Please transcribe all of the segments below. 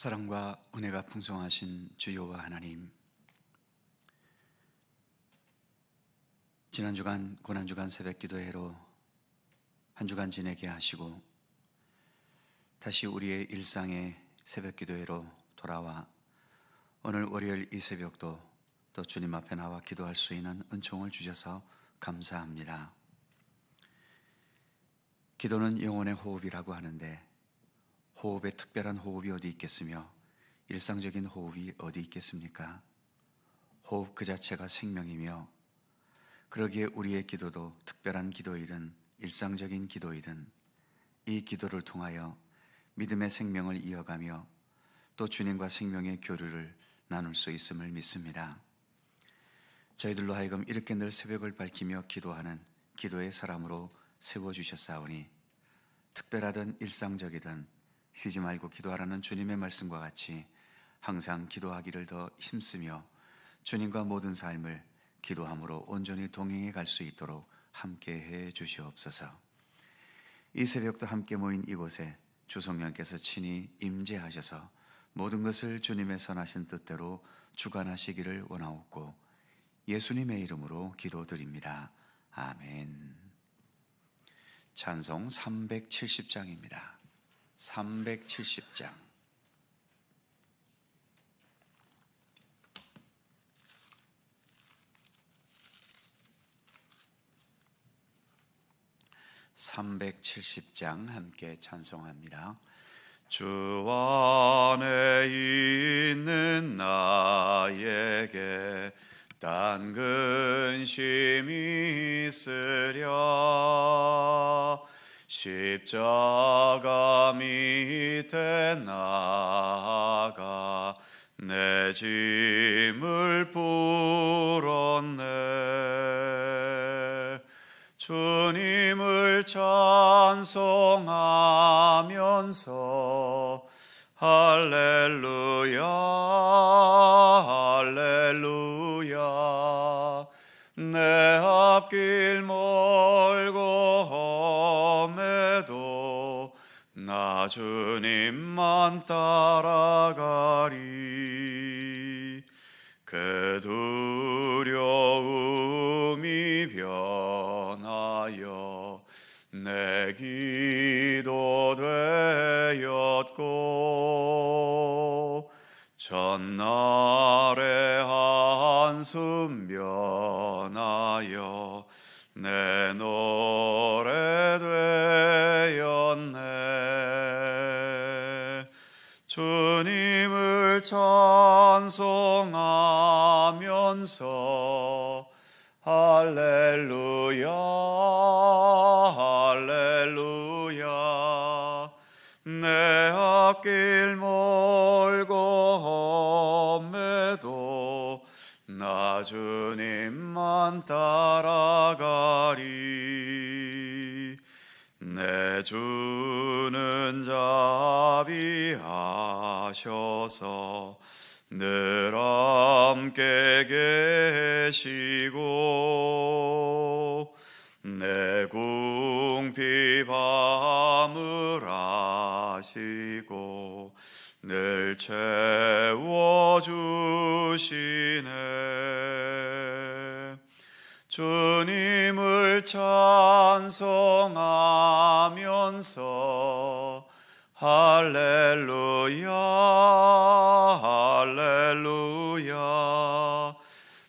사랑과 은혜가 풍성하신 주여와 하나님, 지난 주간 고난주간 새벽기도회로 한 주간 지내게 하시고 다시 우리의 일상의 새벽기도회로 돌아와 오늘 월요일 이 새벽도 또 주님 앞에 나와 기도할 수 있는 은총을 주셔서 감사합니다. 기도는 영혼의 호흡이라고 하는데 호흡에 특별한 호흡이 어디 있겠으며 일상적인 호흡이 어디 있겠습니까? 호흡 그 자체가 생명이며 그러기에 우리의 기도도 특별한 기도이든 일상적인 기도이든 이 기도를 통하여 믿음의 생명을 이어가며 또 주님과 생명의 교류를 나눌 수 있음을 믿습니다. 저희들로 하여금 이렇게 늘 새벽을 밝히며 기도하는 기도의 사람으로 세워주셨사오니 특별하든 일상적이든 쉬지 말고 기도하라는 주님의 말씀과 같이 항상 기도하기를 더 힘쓰며 주님과 모든 삶을 기도함으로 온전히 동행해 갈 수 있도록 함께해 주시옵소서. 이 새벽도 함께 모인 이곳에 주 성령께서 친히 임재하셔서 모든 것을 주님의 선하신 뜻대로 주관하시기를 원하옵고 예수님의 이름으로 기도드립니다. 아멘. 찬송 370장입니다. 370장. (370장) 함께 찬송합니다. 주 안에 있는 나에게 딴 근심이 있으랴. 십자가 밑에 나아가 내 짐을 풀었네. 주님을 찬송하면서 할렐루야 할렐루야. 내 앞길 멀고 험해도 나 주님만 따라가리. 그 두려움이 변하여 내 기도 되었고 전날의 한숨 변하여 내 노래 되었네. 주님을 찬송하면서 할렐루야 할렐루야. 내 앞길 멀고 험해도 나 주님만 따라가리. 내 주는 자비하셔서 늘 함께 계시고 내 궁핍함을 아시고 늘 채워주시네. 주님을 찬송하면서 할렐루야 할렐루야.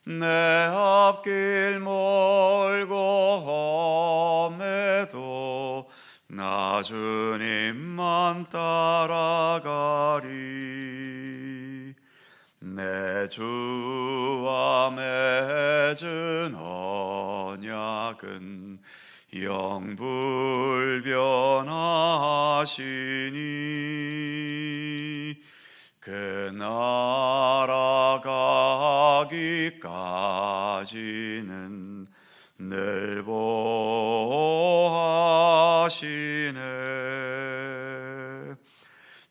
내 앞길 멀고 험해도 나 주님만 따라가리. 내 주와 맺은 언약은 영불변하시니 그 나라 가기까지는 늘 보호하시네.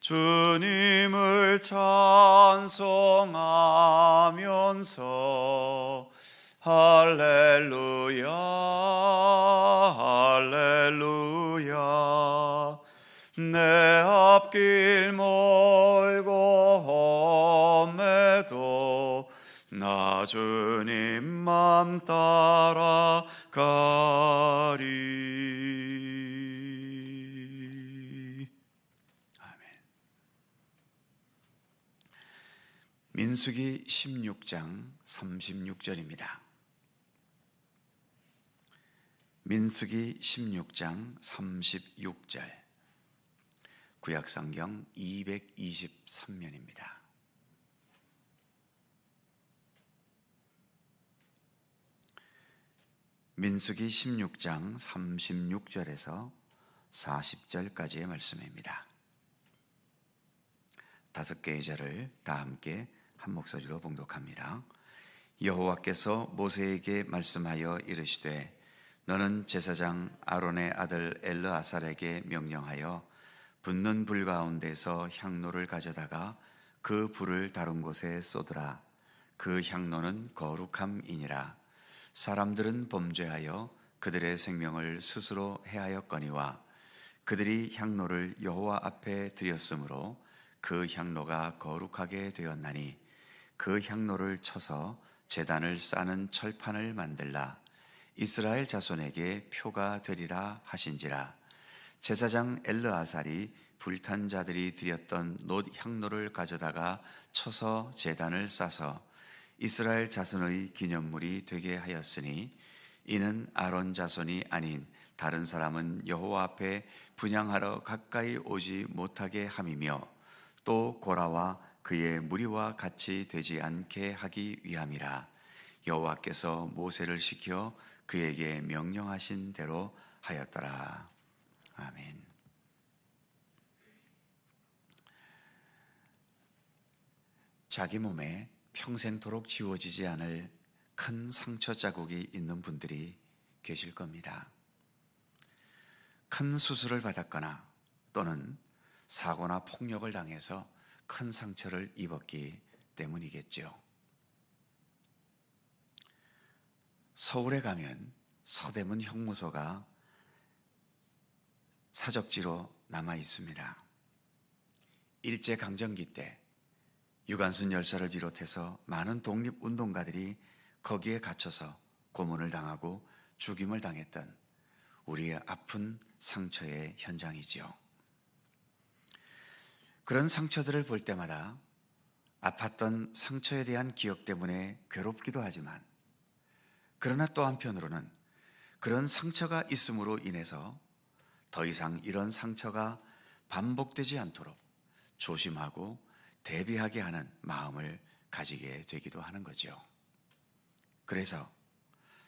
주님을 찬송하면서 할렐루야 할렐루야. 내 앞길 멀고 나 주님만 따라가리. 아멘. 민수기 16장 36절입니다. 민수기 16장 36절, 구약성경 223면입니다. 민수기 16장 36절에서 40절까지의 말씀입니다. 5개의 절을 다 함께 한 목소리로 봉독합니다. 여호와께서 모세에게 말씀하여 이르시되 너는 제사장 아론의 아들 엘르아살에게 명령하여 붙는 불 가운데서 향로를 가져다가 그 불을 다른 곳에 쏟으라. 그 향로는 거룩함이니라. 사람들은 범죄하여 그들의 생명을 스스로 해하였거니와 그들이 향로를 여호와 앞에 드렸으므로 그 향로가 거룩하게 되었나니 그 향로를 쳐서 제단을 싸는 철판을 만들라. 이스라엘 자손에게 표가 되리라 하신지라. 제사장 엘르아살이 불탄 자들이 드렸던 놋 향로를 가져다가 쳐서 제단을 싸서 이스라엘 자손의 기념물이 되게 하였으니 이는 아론 자손이 아닌 다른 사람은 여호와 앞에 분향하러 가까이 오지 못하게 함이며 또 고라와 그의 무리와 같이 되지 않게 하기 위함이라. 여호와께서 모세를 시켜 그에게 명령하신 대로 하였더라. 아멘. 자기 몸에 평생토록 지워지지 않을 큰 상처 자국이 있는 분들이 계실 겁니다. 큰 수술을 받았거나 또는 사고나 폭력을 당해서 큰 상처를 입었기 때문이겠죠. 서울에 가면 서대문 형무소가 사적지로 남아 있습니다. 일제강점기 때 유관순 열사를 비롯해서 많은 독립운동가들이 거기에 갇혀서 고문을 당하고 죽임을 당했던 우리의 아픈 상처의 현장이지요. 그런 상처들을 볼 때마다 아팠던 상처에 대한 기억 때문에 괴롭기도 하지만, 그러나 또 한편으로는 그런 상처가 있음으로 인해서 더 이상 이런 상처가 반복되지 않도록 조심하고 대비하게 하는 마음을 가지게 되기도 하는 거죠. 그래서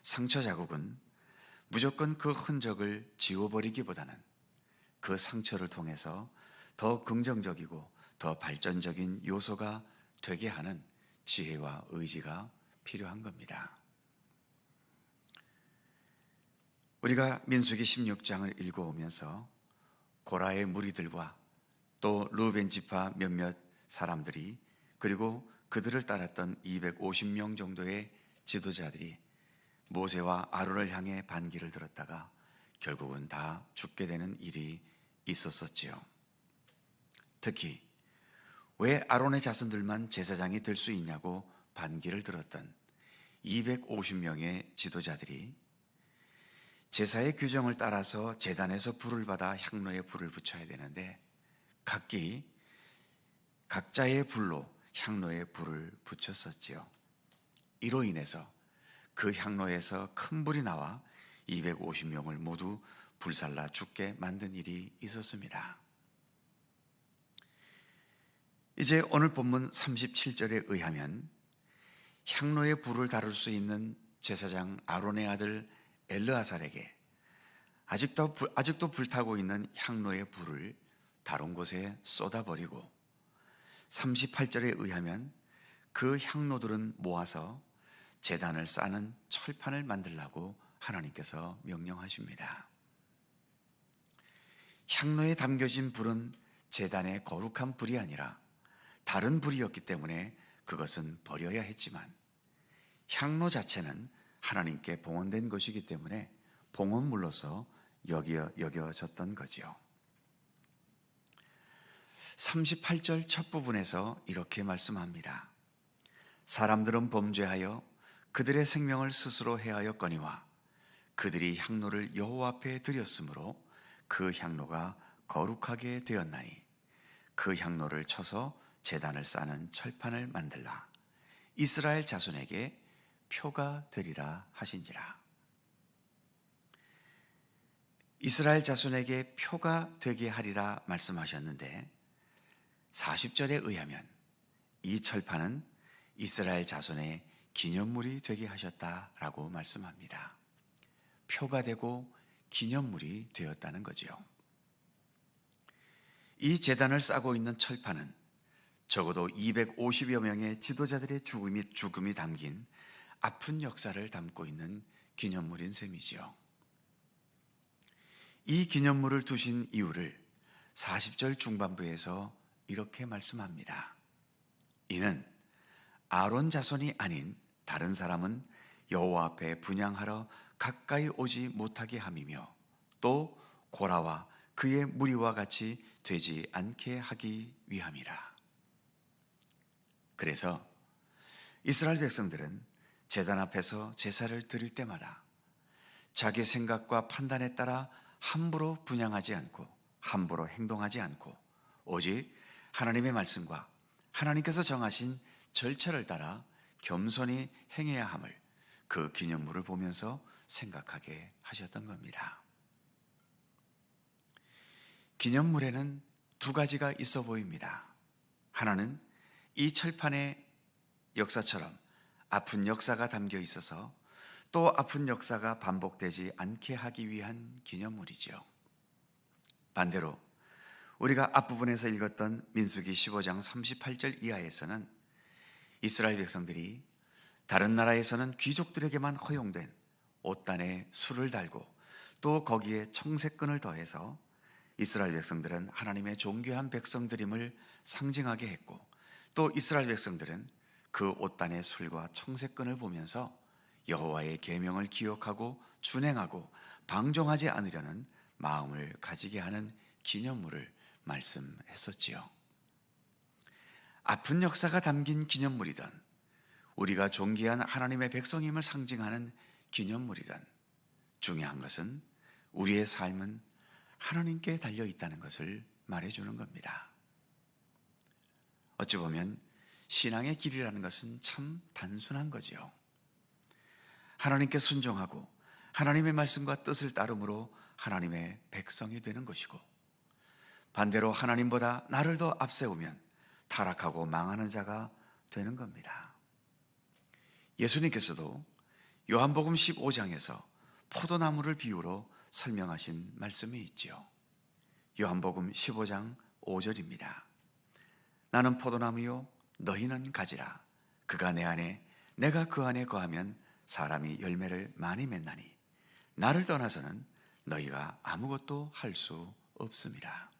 상처 자국은 무조건 그 흔적을 지워버리기보다는 그 상처를 통해서 더 긍정적이고 더 발전적인 요소가 되게 하는 지혜와 의지가 필요한 겁니다. 우리가 민수기 16장을 읽어오면서 고라의 무리들과 또 르우벤 지파 몇몇 사람들이, 그리고 그들을 따랐던 250명 정도의 지도자들이 모세와 아론을 향해 반기를 들었다가 결국은 다 죽게 되는 일이 있었었지요. 특히 왜 아론의 자손들만 제사장이 될 수 있냐고 반기를 들었던 250명의 지도자들이 제사의 규정을 따라서 제단에서 불을 받아 향로에 불을 붙여야 되는데 각자의 불로 향로에 불을 붙였었지요. 이로 인해서 그 향로에서 큰 불이 나와 250명을 모두 불살라 죽게 만든 일이 있었습니다. 이제 오늘 본문 37절에 의하면 향로의 불을 다룰 수 있는 제사장 아론의 아들 엘르아살에게 아직도 불타고 있는 향로의 불을 다른 곳에 쏟아버리고, 38절에 의하면 그 향로들은 모아서 제단을 싸는 철판을 만들라고 하나님께서 명령하십니다. 향로에 담겨진 불은 제단의 거룩한 불이 아니라 다른 불이었기 때문에 그것은 버려야 했지만, 향로 자체는 하나님께 봉헌된 것이기 때문에 봉헌물로서 여겨졌던 거죠. 38절 첫 부분에서 이렇게 말씀합니다. 사람들은 범죄하여 그들의 생명을 스스로 해하였거니와 그들이 향로를 여호와 앞에 드렸으므로 그 향로가 거룩하게 되었나니 그 향로를 쳐서 제단을 싸는 철판을 만들라. 이스라엘 자손에게 표가 되리라 하신지라. 이스라엘 자손에게 표가 되게 하리라 말씀하셨는데 40절에 의하면 이 철판은 이스라엘 자손의 기념물이 되게 하셨다라고 말씀합니다. 표가 되고 기념물이 되었다는 거죠. 이 제단을 싸고 있는 철판은 적어도 250여 명의 지도자들의 죽음이 담긴 아픈 역사를 담고 있는 기념물인 셈이죠. 이 기념물을 두신 이유를 40절 중반부에서 이렇게 말씀합니다. 이는 아론 자손이 아닌 다른 사람은 여호와 앞에 분향하러 가까이 오지 못하게 함이며 또 고라와 그의 무리와 같이 되지 않게 하기 위함이라. 그래서 이스라엘 백성들은 제단 앞에서 제사를 드릴 때마다 자기 생각과 판단에 따라 함부로 분향하지 않고 함부로 행동하지 않고 오직 하나님의 말씀과 하나님께서 정하신 절차를 따라 겸손히 행해야 함을 그 기념물을 보면서 생각하게 하셨던 겁니다. 기념물에는 두 가지가 있어 보입니다. 하나는 이 철판의 역사처럼 아픈 역사가 담겨 있어서 또 아픈 역사가 반복되지 않게 하기 위한 기념물이죠. 반대로 우리가 앞부분에서 읽었던 민수기 15장 38절 이하에서는 이스라엘 백성들이 다른 나라에서는 귀족들에게만 허용된 옷단에 술을 달고 또 거기에 청색끈을 더해서 이스라엘 백성들은 하나님의 존귀한 백성들임을 상징하게 했고 또 이스라엘 백성들은 그 옷단의 술과 청색끈을 보면서 여호와의 계명을 기억하고 준행하고 방종하지 않으려는 마음을 가지게 하는 기념물을 말씀했었지요. 아픈 역사가 담긴 기념물이든 우리가 존귀한 하나님의 백성임을 상징하는 기념물이든 중요한 것은 우리의 삶은 하나님께 달려 있다는 것을 말해주는 겁니다. 어찌 보면 신앙의 길이라는 것은 참 단순한 거죠. 하나님께 순종하고 하나님의 말씀과 뜻을 따름으로 하나님의 백성이 되는 것이고 반대로 하나님보다 나를 더 앞세우면 타락하고 망하는 자가 되는 겁니다. 예수님께서도 요한복음 15장에서 포도나무를 비유로 설명하신 말씀이 있지요. 요한복음 15장 5절입니다. 나는 포도나무요 너희는 가지라. 그가 내 안에 내가 그 안에 거하면 사람이 열매를 많이 맺나니 나를 떠나서는 너희가 아무것도 할 수 없습니다.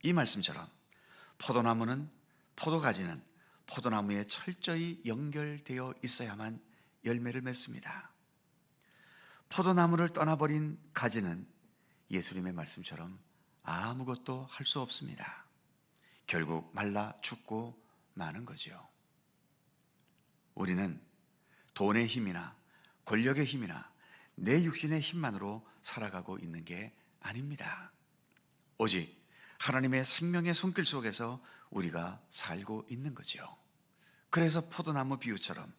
이 말씀처럼 포도나무는 포도가지는 포도나무에 철저히 연결되어 있어야만 열매를 맺습니다. 포도나무를 떠나버린 가지는 예수님의 말씀처럼 아무것도 할 수 없습니다. 결국 말라 죽고 마는 거죠. 우리는 돈의 힘이나 권력의 힘이나 내 육신의 힘만으로 살아가고 있는 게 아닙니다. 오직 하나님의 생명의 손길 속에서 우리가 살고 있는 거죠. 그래서 포도나무 비유처럼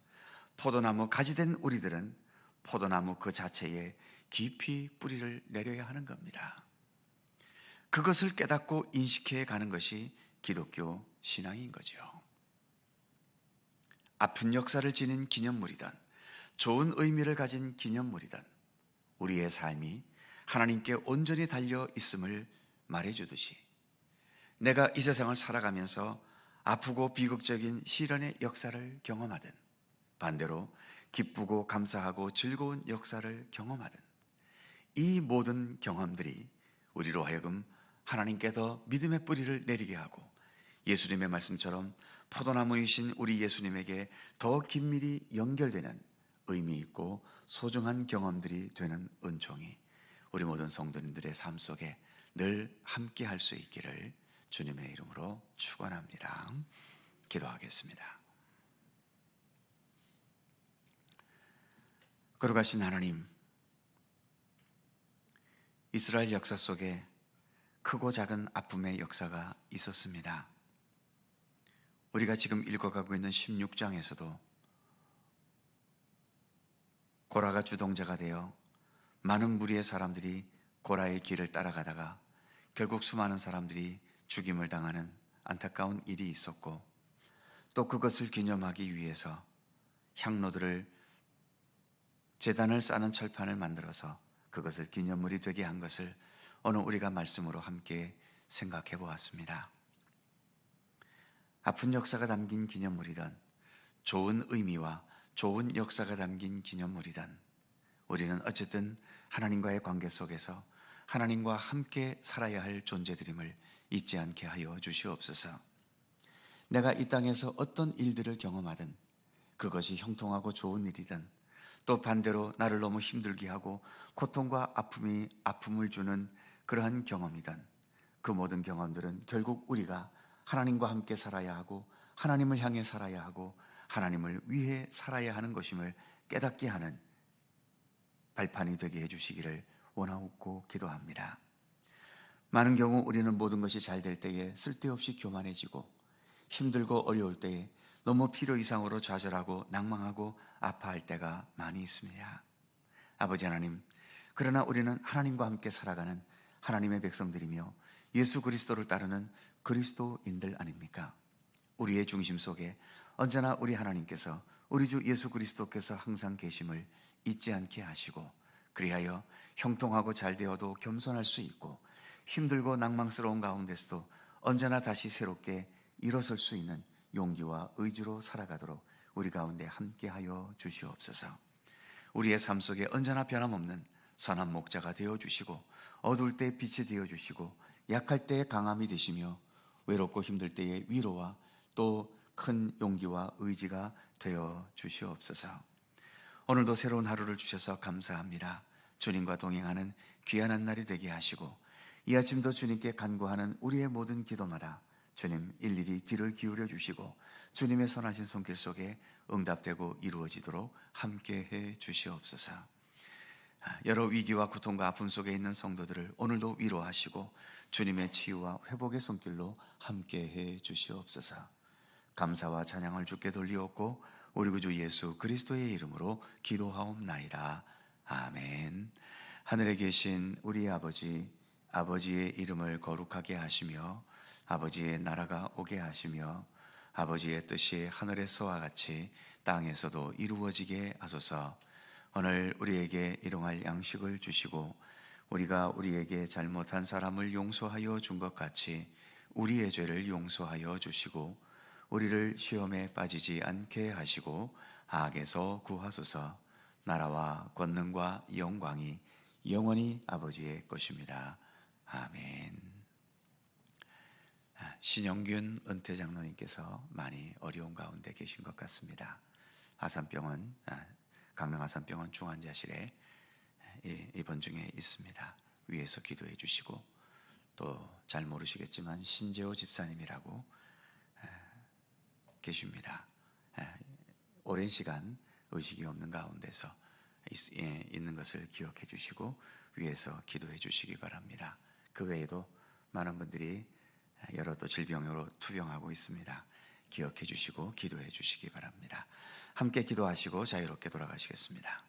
포도나무 가지된 우리들은 포도나무 그 자체에 깊이 뿌리를 내려야 하는 겁니다. 그것을 깨닫고 인식해 가는 것이 기독교 신앙인 거죠. 아픈 역사를 지닌 기념물이든 좋은 의미를 가진 기념물이든 우리의 삶이 하나님께 온전히 달려 있음을 말해주듯이 내가 이 세상을 살아가면서 아프고 비극적인 시련의 역사를 경험하든 반대로 기쁘고 감사하고 즐거운 역사를 경험하든 이 모든 경험들이 우리로 하여금 하나님께 더 믿음의 뿌리를 내리게 하고 예수님의 말씀처럼 포도나무이신 우리 예수님에게 더 긴밀히 연결되는 의미 있고 소중한 경험들이 되는 은총이 우리 모든 성도님들의 삶 속에 늘 함께 할 수 있기를 주님의 이름으로 축원합니다. 기도하겠습니다. 거룩하신 하나님, 이스라엘 역사 속에 크고 작은 아픔의 역사가 있었습니다. 우리가 지금 읽어가고 있는 16장에서도 고라가 주동자가 되어 많은 무리의 사람들이 고라의 길을 따라가다가 결국 수많은 사람들이 죽임을 당하는 안타까운 일이 있었고, 또 그것을 기념하기 위해서 향로들을, 제단을 쌓는 철판을 만들어서 그것을 기념물이 되게 한 것을 오늘 우리가 말씀으로 함께 생각해 보았습니다. 아픈 역사가 담긴 기념물이든 좋은 의미와 좋은 역사가 담긴 기념물이든 우리는 어쨌든 하나님과의 관계 속에서 하나님과 함께 살아야 할 존재들임을 잊지 않게 하여 주시옵소서. 내가 이 땅에서 어떤 일들을 경험하든 그것이 형통하고 좋은 일이든 또 반대로 나를 너무 힘들게 하고 고통과 아픔을 주는 그러한 경험이든 그 모든 경험들은 결국 우리가 하나님과 함께 살아야 하고 하나님을 향해 살아야 하고 하나님을 위해 살아야 하는 것임을 깨닫게 하는 발판이 되게 해주시기를 원하옵고 기도합니다. 많은 경우 우리는 모든 것이 잘 될 때에 쓸데없이 교만해지고 힘들고 어려울 때에 너무 필요 이상으로 좌절하고 낭망하고 아파할 때가 많이 있습니다. 아버지 하나님, 그러나 우리는 하나님과 함께 살아가는 하나님의 백성들이며 예수 그리스도를 따르는 그리스도인들 아닙니까? 우리의 중심 속에 언제나 우리 하나님께서, 우리 주 예수 그리스도께서 항상 계심을 잊지 않게 하시고, 그리하여 형통하고 잘 되어도 겸손할 수 있고 힘들고 낭망스러운 가운데서도 언제나 다시 새롭게 일어설 수 있는 용기와 의지로 살아가도록 우리 가운데 함께하여 주시옵소서. 우리의 삶 속에 언제나 변함없는 선한 목자가 되어주시고 어두울 때 빛이 되어주시고 약할 때의 강함이 되시며 외롭고 힘들 때의 위로와 또 큰 용기와 의지가 되어 주시옵소서. 오늘도 새로운 하루를 주셔서 감사합니다. 주님과 동행하는 귀한 날이 되게 하시고 이 아침도 주님께 간구하는 우리의 모든 기도마다 주님 일일이 귀를 기울여 주시고 주님의 선하신 손길 속에 응답되고 이루어지도록 함께해 주시옵소서. 여러 위기와 고통과 아픔 속에 있는 성도들을 오늘도 위로하시고 주님의 치유와 회복의 손길로 함께해 주시옵소서. 감사와 찬양을 주께 돌리옵고 우리 구주 예수 그리스도의 이름으로 기도하옵나이다. 아멘. 하늘에 계신 우리 아버지, 아버지의 이름을 거룩하게 하시며 아버지의 나라가 오게 하시며 아버지의 뜻이 하늘에서와 같이 땅에서도 이루어지게 하소서. 오늘 우리에게 일용할 양식을 주시고 우리가 우리에게 잘못한 사람을 용서하여 준 것 같이 우리의 죄를 용서하여 주시고 우리를 시험에 빠지지 않게 하시고 악에서 구하소서. 나라와 권능과 영광이 영원히 아버지의 것입니다. 아멘. 신영균 은퇴장로님께서 많이 어려운 가운데 계신 것 같습니다. 강릉 아산병원 중환자실에 입원 중에 있습니다. 위에서 기도해 주시고 또 잘 모르시겠지만 신재호 집사님이라고 계십니다. 오랜 시간 의식이 없는 가운데서 있는 것을 기억해 주시고 위에서 기도해 주시기 바랍니다. 그 외에도 많은 분들이 여러 또 질병으로 투병하고 있습니다. 기억해 주시고 기도해 주시기 바랍니다. 함께 기도하시고 자유롭게 돌아가시겠습니다.